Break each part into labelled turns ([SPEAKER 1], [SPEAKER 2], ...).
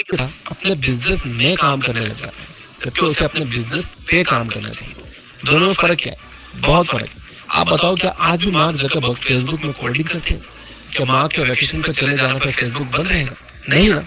[SPEAKER 1] अपने बिजनेस में काम करने लग जाता है, जबकि उसे अपने बिजनेस पे काम करना चाहिए। दोनों में फर्क क्या है? बहुत फर्क है। आप बताओ, क्या आज भी मार्क जकरबर्ग फेसबुक में कोडिंग करते हैं? क्या मार्क के वैकेशन पर चले जाने पर फेसबुक बंद रहेगा? नहीं ना।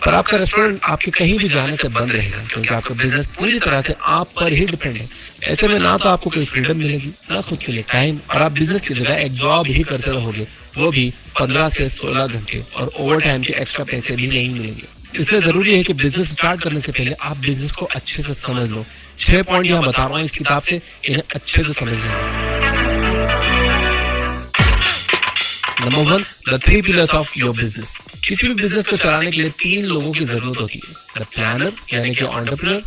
[SPEAKER 1] पर आपका रेस्टोरेंट आपके कहीं भी जाने से बंद रहेगा, क्योंकि आपका बिजनेस पूरी तरह से आप पर ही डिपेंड है। ऐसे में ना तो आपको कोई फ्रीडम मिलेगी, ना खुद के लिए टाइम, और आप बिजनेस की जगह एक जॉब ही करते रहोगे, वो भी 15 से 16 घंटे, और ओवर टाइम के एक्स्ट्रा पैसे भी नहीं मिलेंगे। इसलिए जरूरी है कि बिजनेस स्टार्ट करने से पहले आप बिजनेस को अच्छे से समझ लो। 6 पॉइंट यहाँ बता रहा हूँ इस किताब से, इन्हें अच्छे से समझ लो। Number 1, the 3 pillars of your business. किसी भी बिजनेस को चलाने के लिए 3 लोगों की जरूरत होती है। द प्लानर यानी कि एंटरप्रेन्योर,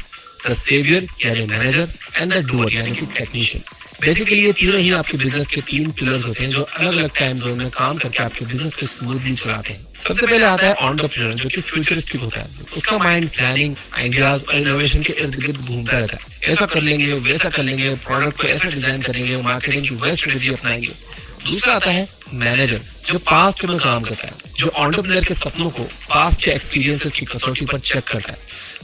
[SPEAKER 1] द सेवियर यानी मैनेजर, एंड द डूअर यानी कि टेक्नीशियन। बेसिकली ये तीनों ही आपके बिजनेस के 3 पिलर्स होते हैं, जो अलग अलग टाइम जोन में काम करके आपके बिजनेस को स्मूथली चलाते हैं। सबसे पहले आता है एंटरप्रेन्योर, जो कि फ्यूचरिस्टिक होता है। उसका माइंड प्लानिंग, आइडियाज और इनोवेशन के इर्द गिर्द घूमता रहता है। ऐसा कर लेंगे, वैसा कर लेंगे, प्रोडक्ट को ऐसा डिजाइन करेंगे, मार्केटिंग की वैसी स्ट्रेटजी अपनाएंगे। दूसरा आता है मैनेजर, जो पास्ट में काम करता है, जो एंटरप्रेन्योर के सपनों को पास्ट के एक्सपीरियंसेस की कसौटी पर चेक करता है।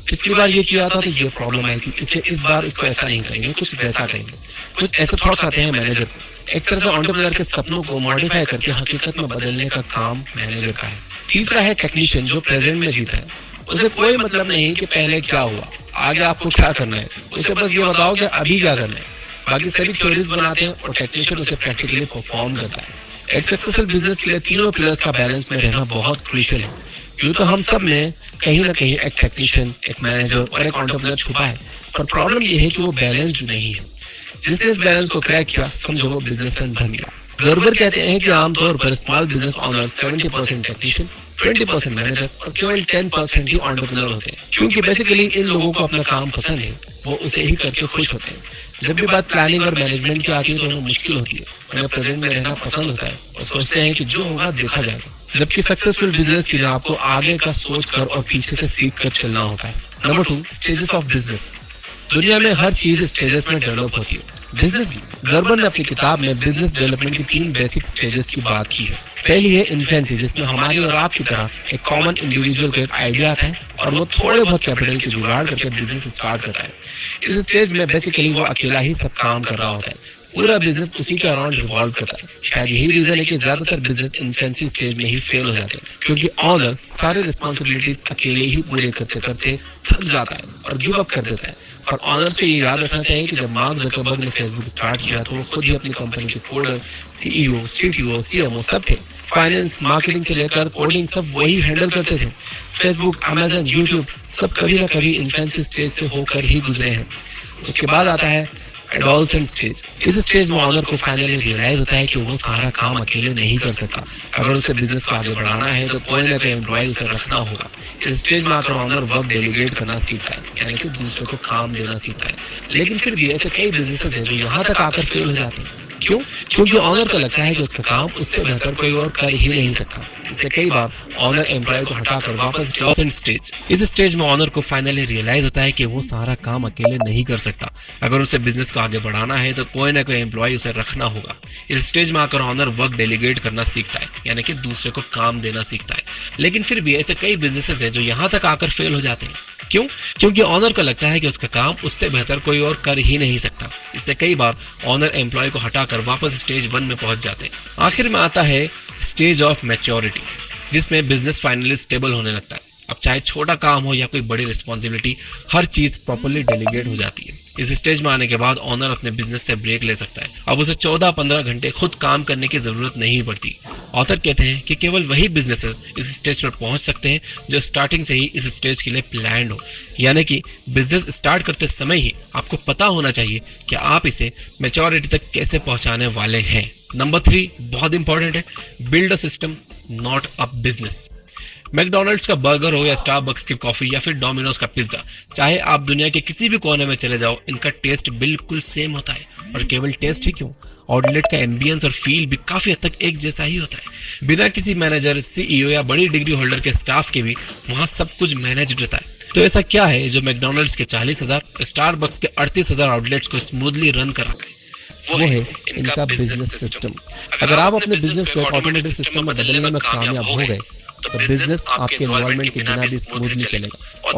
[SPEAKER 1] पिछली बार ये किया था तो ये प्रॉब्लम आई थी, इसलिए इस बार इसको ऐसा नहीं करेंगे, कुछ वैसा करेंगे। कुछ ऐसे थॉट्स आते हैं मैनेजर को। एक तरह से एंटरप्रेन्योर के सपनों को मॉडिफाई करके हकीकत में बदलने का काम मैनेजर का है। तीसरा है टेक्नीशियन, जो प्रेजेंट में जीता है। उसे कोई मतलब नहीं कि पहले क्या हुआ, आगे आपको क्या करना है, उसे बस ये बताओ कि अभी क्या करना है। बाकी सभी थ्योरीज बनाते हैं और टेक्नीशियन उसे प्रैक्टिकली परफॉर्म करता है। एक सक्सेसफुल बिजनेस के लिए तीनों पिलर्स का बैलेंस में रहना बहुत क्रूशियल है। यूं तो हम सब में कहीं ना कहीं एक टेक्नीशियन, एक मैनेजर और एक एंटरप्रेन्योर छुपा है, पर प्रॉब्लम यह है कि वो बैलेंस नहीं है। जिसने इस बैलेंस को क्रैक किया, समझो वो बिजनेसमैन बन गया। गर्बर कहते हैं कि आमतौर पर small business honour 70% technician, 20% manager और केवल 10% ही एंटरप्रेन्योर होते हैं, क्योंकि बेसिकली इन लोगों को अपना काम पसंद है, वो उसे ही करके खुश होते हैं। जब भी बात प्लानिंग और मैनेजमेंट की आती है तो उन्हें मुश्किल होती है। उन्हें प्रेजेंट में रहना पसंद होता है और सोचते हैं कि जो होगा देखा जाएगा। जबकि सक्सेसफुल बिजनेस के लिए आपको आगे का सोच कर और पीछे से सीख कर चलना होता है। Number 2, stages of business. दुनिया में हर चीज स्टेजेस में डेवलप होती है, बिजनेस भी। गर्बर ने अपनी किताब में बिजनेस डेवलपमेंट की 3 बेसिक स्टेजेस की बात की है। पहली है इन्फेंसी, जिसमें हमारी और आपकी तरह एक कॉमन इंडिविजुअल को एक आइडिया आता है और वो थोड़े बहुत कैपिटल की जुगाड़ करके बिजनेस स्टार्ट करता है। इस स्टेज में बेसिकली वो अकेला ही सब काम कर रहा होता है, पूरा बिजनेस उसी के अराउंड रिवॉल्व करता है। शायद यही रीजन है कि ज्यादातर बिजनेस इन्फेंसी स्टेज में ही फेल हो जाते हैं, क्योंकि ऑनर सारे रिस्पॉन्सिबिलिटीज अकेले ही पूरे करते करते थक जाता है और गिव अप कर देता है। और ऑनर्स को ये याद रखना चाहिए कि जब मार्क जकरबर्ग ने फेसबुक स्टार्ट किया तो वो खुद ही अपनी कंपनी के कोडर, सीईओ, सीटीओ, सीएमओ सब थे। फाइनेंस, मार्केटिंग से लेकर कोडिंग सब वही हैंडल करते थे। फेसबुक, अमेजन, यूट्यूब सब कभी ना कभी इन्फेंसी स्टेज से होकर ही गुजरे हैं। उसके बाद आता है एडोलसेंट स्टेज। इस स्टेज में ऑनर को फाइनली रियलाइज होता है कि वो सारा काम अकेले नहीं कर सकता। अगर उसे बिजनेस को आगे बढ़ाना है तो कोई ना कोई एम्प्लॉय उसे रखना होगा। इस स्टेज में आकर ऑनर वर्क डेलीगेट करना सीखता है, यानी कि दूसरे को काम देना सीखता है। लेकिन फिर भी ऐसे कई बिजनेसेस हैं जो यहाँ तक आकर फेल हो जाते हैं। क्यों? क्योंकि ऑनर को लगता है कि उसका काम उससे बेहतर कोई और कर ही नहीं सकता। इसलिए कई बार ऑनर एम्प्लॉय को हटाकर वापस एडोलसेंट स्टेज। इस स्टेज में ऑनर को फाइनली रियलाइज होता है कि वो सारा काम अकेले नहीं कर सकता। अगर उसे बिजनेस को आगे बढ़ाना है तो कोई ना कोई एम्प्लॉय उसे रखना होगा। इस स्टेज में आकर ऑनर वर्क डेलीगेट करना सीखता है, यानी कि दूसरे को काम देना सीखता है। लेकिन फिर भी ऐसे कई बिजनेसेस हैं जो यहाँ तक आकर फेल हो जाते हैं। क्यों? क्योंकि ऑनर को लगता है कि उसका काम उससे बेहतर कोई और कर ही नहीं सकता। इसलिए कई बार ऑनर एम्प्लॉय को हटाकर वापस स्टेज 1 में पहुंच जाते हैं। आखिर में आता है स्टेज ऑफ मैच्योरिटी, जिसमें बिजनेस फाइनली स्टेबल होने लगता है। अब चाहे छोटा काम हो या कोई बड़ी रिस्पॉन्सिबिलिटी, हर चीज प्रॉपर्ली डेलीगेट हो जाती है। इस स्टेज में आने के बाद ऑनर अपने बिजनेस से ब्रेक ले सकता है। अब उसे 14-15 घंटे खुद काम करने की जरूरत नहीं पड़ती। ऑथर कहते हैं कि केवल वही बिजनेसेस इस स्टेज पर पहुंच सकते हैं जो स्टार्टिंग से ही इस स्टेज के लिए प्लान्ड हो, यानी कि बिजनेस स्टार्ट करते समय ही आपको पता होना चाहिए कि आप इसे मैच्योरिटी तक कैसे पहुंचाने वाले हैं। नंबर 3 बहुत इंपॉर्टेंट है, build a system not a business. McDonald's का बर्गर हो या स्टारबक्स की कॉफी या फिर डोमिनोज का पिज्जा, चाहे आप दुनिया के किसी भी कोने में चले जाओ, इनका टेस्ट बिल्कुल सेम होता है। और केवल टेस्ट ही क्यों, आउटलेट का एम्बियंस और फील भी काफी हद तक एक जैसा ही होता है। बिना किसी मैनेजर, सीईओ या बड़ी डिग्री होल्डर के स्टाफ के भी वहां सब कुछ मैनेज रहता है। तो ऐसा क्या है जो मैकडॉनल्ड्स के 40,000, स्टारबक्स के 38,000 आउटलेट्स को स्मूथली रन कर रखा है? वो है इनका बिजनेस सिस्टम। अगर आप अपने बिजनेस को ऑटोमेटिक सिस्टम में बदलने में कामयाब हो गए तो तो बिजनेस आपके इन्वॉल्वमेंट के बिना भी स्मूथली चलेगा। और